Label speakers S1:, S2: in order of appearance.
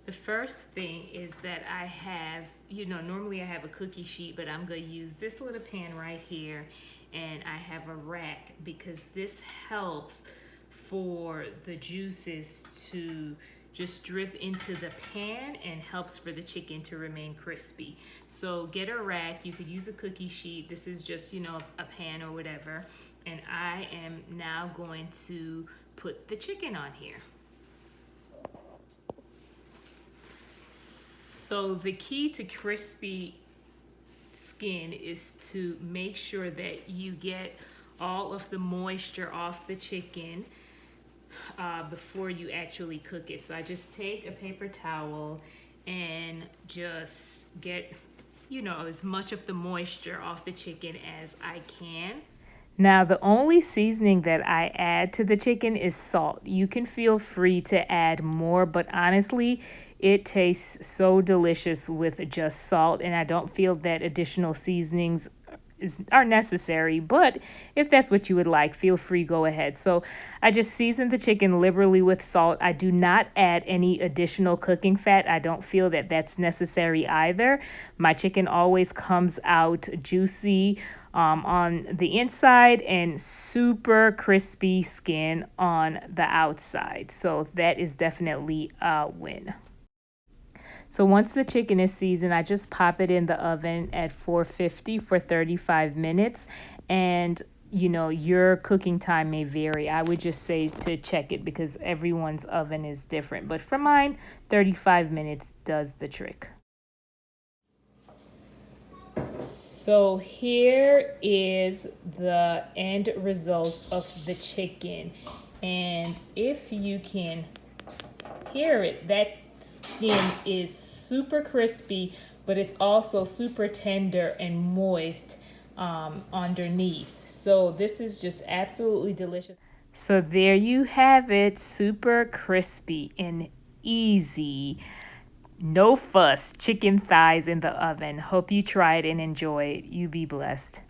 S1: The first thing is that I have, normally I have a cookie sheet, but I'm going to use this little pan right here, and I have a rack because this helps for the juices to just drip into the pan and helps for the chicken to remain crispy. So get a rack. You could use a cookie sheet. This is just, a pan or whatever. And I am now going to put the chicken on here. So the key to crispy skin is to make sure that you get all of the moisture off the chicken before you actually cook it. So I just take a paper towel and just get, as much of the moisture off the chicken as I can. Now, the only seasoning that I add to the chicken is salt. You can feel free to add more, but honestly, it tastes so delicious with just salt, and I don't feel that additional seasonings are necessary, but if that's what you would like, feel free, go ahead. So I just season the chicken liberally with salt. I do not add any additional cooking fat. I don't feel that that's necessary either. My chicken always comes out juicy on the inside and super crispy skin on the outside. So that is definitely a win. So once the chicken is seasoned, I just pop it in the oven at 450 for 35 minutes. And your cooking time may vary. I would just say to check it because everyone's oven is different. But for mine, 35 minutes does the trick. So here is the end results of the chicken. And if you can hear it, that skin is super crispy, but it's also super tender and moist underneath. So this is just absolutely delicious. So there you have it, super crispy and easy. No fuss chicken thighs in the oven. Hope you try it and enjoy it. You be blessed.